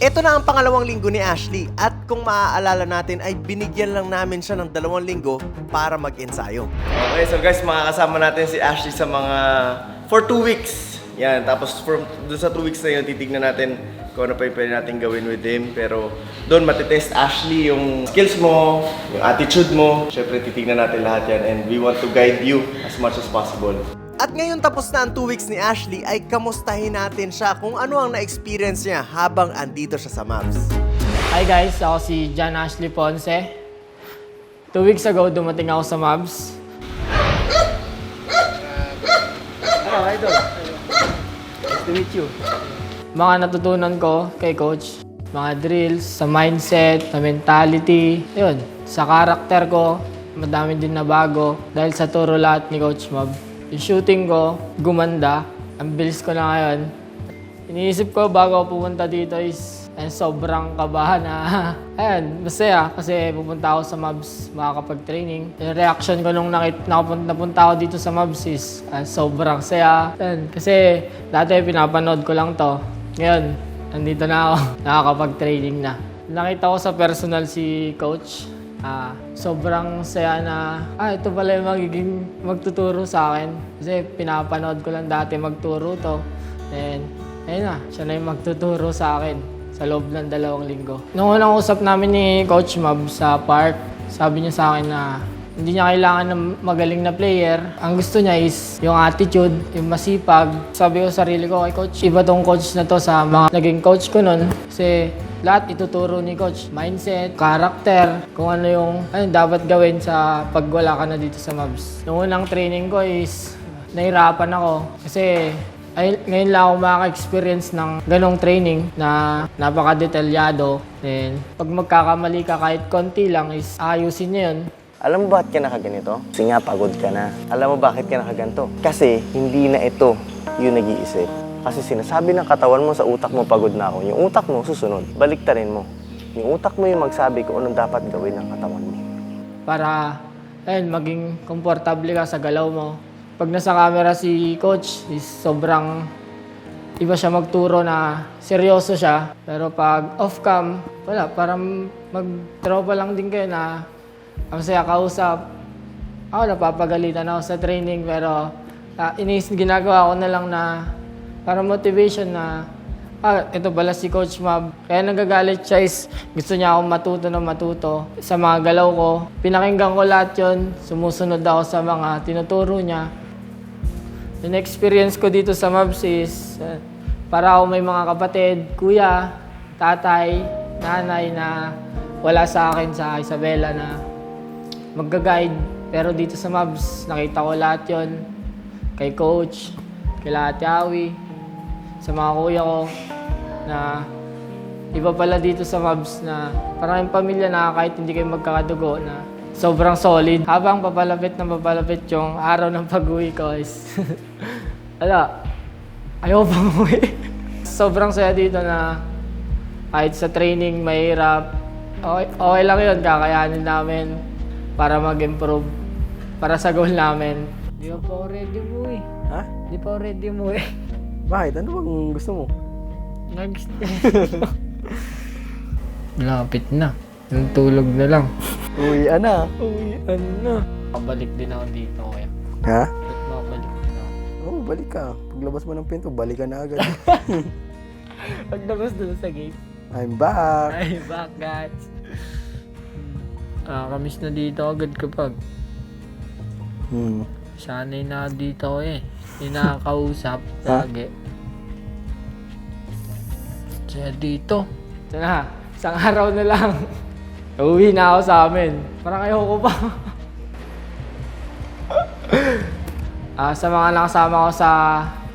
Ito na ang pangalawang linggo ni Ashley at kung maaalala natin ay binigyan lang namin siya ng 2 linggo para mag-ensayo. Okay, so guys, makakasama natin si Ashley sa mga for 2 weeks. Yan, tapos doon sa 2 weeks na yun, titignan natin kung ano pa yung pwede natin gawin with him. Pero doon matitest Ashley yung skills mo, yung attitude mo. Siyempre, titignan natin lahat yan and we want to guide you as much as possible. At ngayon tapos na ang 2 weeks ni Ashley ay kamustahin natin siya kung ano ang na-experience niya habang andito siya sa Mavs. Hi guys, ako si John Ashley Ponce. 2 weeks ago, dumating ako sa Mavs. Hello, idol. Nice to meet you. Mga natutunan ko kay coach, mga drills, sa mindset, sa mentality, yun, sa karakter ko, madami din na bago dahil sa turo lahat ni Coach Mab. Yung shooting ko, gumanda. Ang bilis ko na ngayon. Iniisip ko bago ako pumunta dito is sobrang kabahan na ayan, masaya kasi pupunta ako sa Mavs makakapag-training. Yung reaction ko nung napunta ako dito sa Mavs is sobrang saya. Ayan, kasi dati pinapanood ko lang to. Ngayon, nandito na ako, nakakapag-training na. Nakita ko sa personal si Coach. Sobrang saya na, ito pala yung magtuturo sa akin. Kasi pinapanood ko lang dati magturo to. And, ayun na, siya na yung magtuturo sa akin sa loob ng 2 linggo. Nung unang usap namin ni Coach Mab sa park, sabi niya sa akin na hindi niya kailangan ng magaling na player. Ang gusto niya is yung attitude, yung masipag. Sabi ko sa sarili ko, kay Coach, iba tong coach na to sa mga naging coach ko nun. Kasi lahat ituturo ni Coach. Mindset, character, kung ano yung dapat gawin sa pag wala ka na dito sa Mavs. Noong unang training ko is nahirapan ako kasi ngayon lang ako makaka-experience ng ganong training na napaka-detalyado. Then, pag magkakamali ka kahit konti lang is ayusin niya yun. Alam mo bakit ka nakaganito? Kasi nga pagod ka na. Alam mo bakit ka nakaganto? Kasi hindi na ito yung nag-iisip. Kasi sinasabi ng katawan mo sa utak mo, pagod na ako. Yung utak mo, susunod. Baliktarin mo. Yung utak mo yung magsabi kung anong dapat gawin ng katawan mo. Para maging komportable ka sa galaw mo. Pag nasa camera si Coach, is sobrang iba siya magturo na seryoso siya. Pero pag off-cam, wala. Parang mag-tropa lang din kayo na ang saya kausap. Ako napapagalitan ako sa training pero ginagawa ko na lang na para motivation na, ito pala si Coach Mab. Kaya nagagalit siya is gusto niya akong matuto sa mga galaw ko. Pinakinggan ko lahat yun. Sumusunod ako sa mga tinuturo niya. Yung experience ko dito sa Mavs is para ako may mga kapatid, kuya, tatay, nanay na wala sa akin sa Isabela na magga-guide. Pero dito sa Mavs, nakita ko lahat yun. Kay Coach, kay Ate Awi, sa mga kuya ko na iba pala dito sa Mavs na parang yung pamilya na kahit hindi kayo magkakadugo na sobrang solid. Habang papalapit yung araw ng pag-uwi ko is ayaw pang uwi. Sobrang saya dito na kahit sa training mahirap, okay lang yun, kakayanin namin para mag-improve, para sa goal namin. Di pa ako ready umuwi. Ha? Di pa ako ready umuwi. Bakit? Ano bang gusto mo? Lapit na. Tulog na lang. Uwian na. Uwian na. Makabalik din ako dito kaya. Ha? Ba't makabalik din ako? Oo, balik ka. Paglabas mo ng pinto, balik ka na agad. Paglabas doon sa gate. I'm back. Ay, back guys. Kamiss na dito agad kapag. Sanay na dito ako eh. Hindi nakakausap lagi. Kaya dito. Sana, isang araw na lang. Uwi na ako sa amin. Parang ayoko pa. Sa mga nakasama ko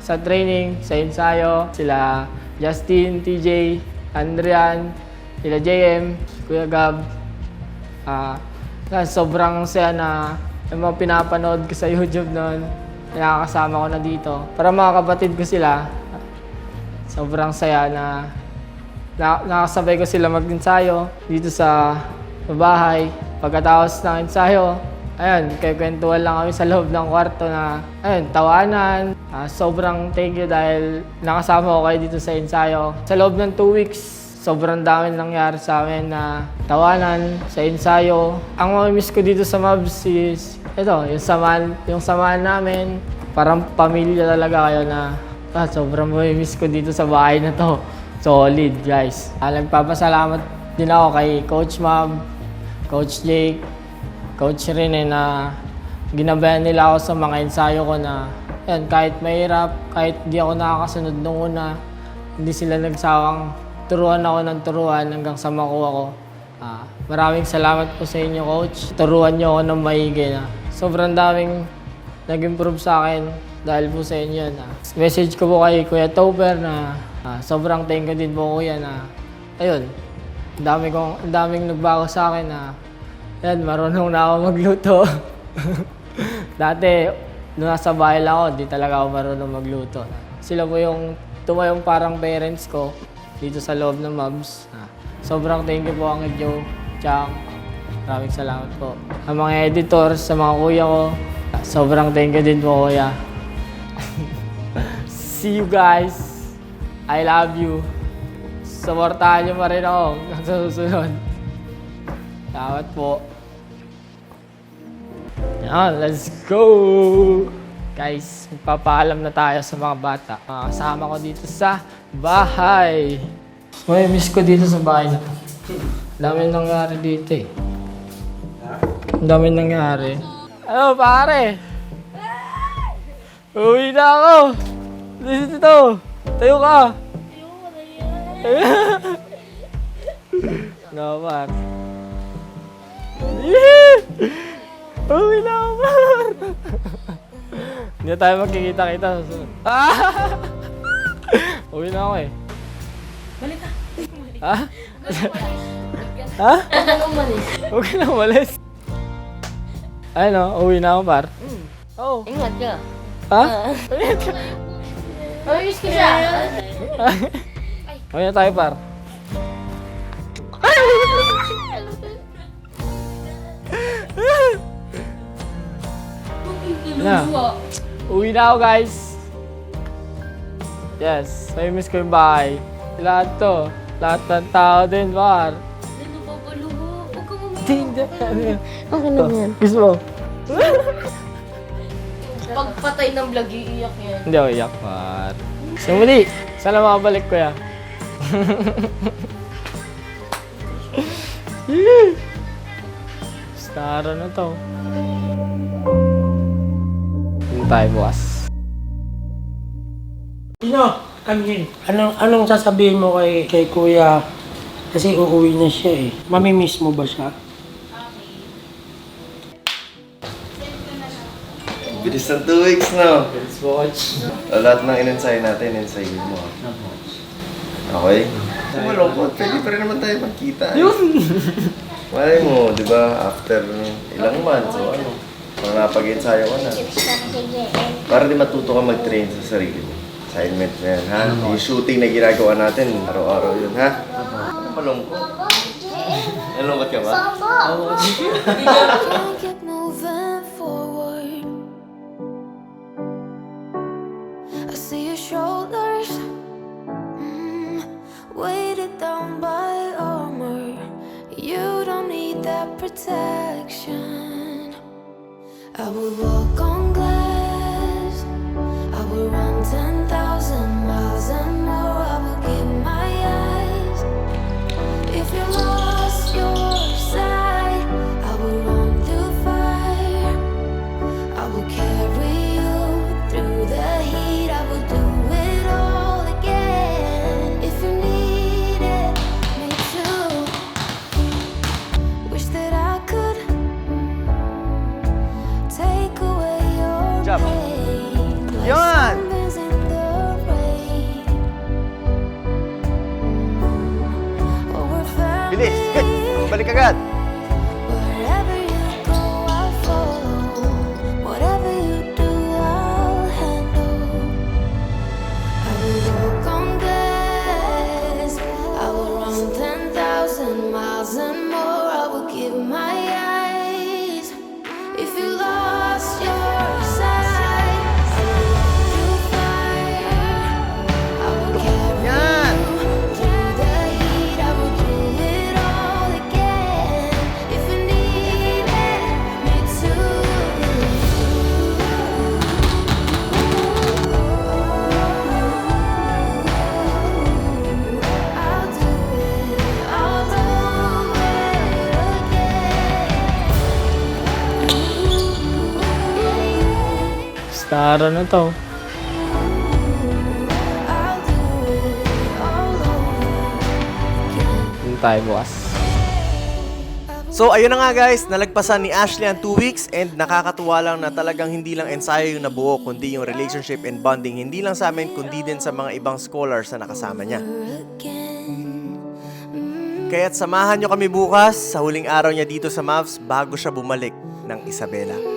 sa training, sa ensayo, sila Justin, TJ, Andrian, sila JM, Kuya Gab. Sobrang saya na yung mga pinapanood ko sa YouTube noon, nakakasama ko na dito. Para mga kapatid ko sila, sobrang saya na nakasabay ko sila mag-ensayo dito sa bahay. Pagkatapos ng ensayo, kwentuhan lang kami sa loob ng kwarto na, tawanan. Sobrang thank you dahil nakasama ko kayo dito sa ensayo. Sa loob ng 2 weeks, sobrang dami nangyari sa amin na tawanan sa ensayo. Ang mamimiss ko dito sa Mavs is, ito, yung samahan namin. Parang pamilya talaga kayo na sobrang mamimiss ko dito sa bahay na to. Solid, guys. Nagpapasalamat din ako kay Coach Mav, Coach Jake, Coach Rene na ginabayan nila ako sa mga ensayo ko na yan, kahit mahirap, kahit di ako nakakasunod nung una, hindi sila nagsawang turuan ako ng turuan hanggang sa makuha ko. Maraming salamat po sa inyo, Coach. Turuan niyo ako ng maigi na sobrang daming nag-improve sa akin dahil po sa inyo. Message ko po kay Kuya Tober na sobrang thank you din po, Kuya, na ayun, ang daming nagbago sa akin na yan, marunong na ako magluto. Dati, nung nasa bahay lang ako, di talaga ako marunong magluto. Sila po yung tumayong parang parents ko dito sa loob ng Mavs. Sobrang thank you po ang Joe, Chang. Maraming salamat po. Ang mga editors, sa mga kuya ko, sobrang thank you din po, Kuya. See you guys. I love you. Suportahan niyo pa rin ako hanggang sa susunod. Salamat po. Yan, let's go! Guys, magpapaalam na tayo sa mga bata. Kasama ko dito sa bahay. May miss ko dito sa bahay na to. Dami nangyari dito eh. Dami nangyari. Ano pare? Uwi na ako! Dito! Tayo ka! No, par. Uwi na ako, par. Hindi na tayo magkikita-kita. Uwi na ako eh. Balik ka. Ha? Ha? Huwag kang umalis. Huwag ka na umalis. Ano, uwi na ako, par. Oo. Ingat ka. Ha? Mamiss ko siya. Uwi na tayo, par. Na. Uwi na ako, guys. Yes, may miss ko yung bahay. Lahat to. Lahat ng tao din, par. Ano pa palubo? Huwag kang umiyak. Hindi. Okay lang yan. Gusto mo? Pagpatay ng vlog, iiyak yan. Hindi ako iyak, par. So muli, sana makabalik ko ya. Star na to. Hindi tayo bukas. Pino, Amjin, anong sasabihin mo kay Kuya? Kasi uuwi na siya eh. Mamimiss mo ba siya? Bilis ng 2 weeks, no? Let's watch. Lahat ng in-ensayo natin, in-ensayo mo. Okay? Malungkot, pwede pa rin naman tayo magkita. Yun! Malay mo, di ba, after ilang months o ano, pag napag-ensayo ka na. Para di matuto ka mag-train sa sarili mo. Assignment na yan, ha? Yung shooting na ginagawa natin, araw-araw yun, ha? Ano malungkot? Nalungkot ka ba? Can't keep moving forward. I see your shoulders weighted down by armor. You don't need that protection. I would walk on glass. I would run 10,000 miles and more. I would give my eyes. If you lost your sight, I will run through fire. I will carry you through the heat. I will do it all again. If you needed me to, wish that I could take away your Job. pain. Like Yan! sunbeams in the rain. Oh, we're family. Bilis! Good! Balik agad! Wherever you go, I'll follow. Whatever you do, I'll handle. I will walk on glass. I will run 10,000 miles and more. I will give my eyes. If you lost your sight, I will run through fire. I will carry Yan! you through the heat. I sa araw na to. I'll do it all over. Yun tayo bukas. So ayun na nga guys, nalagpasan ni Ashley ang 2 weeks and nakakatuwa lang na talagang hindi lang ensayo yung nabuo kundi yung relationship and bonding hindi lang sa amin kundi din sa mga ibang scholars na nakasama niya. Kaya't samahan nyo kami bukas sa huling araw niya dito sa Mavs bago siya bumalik ng Isabela.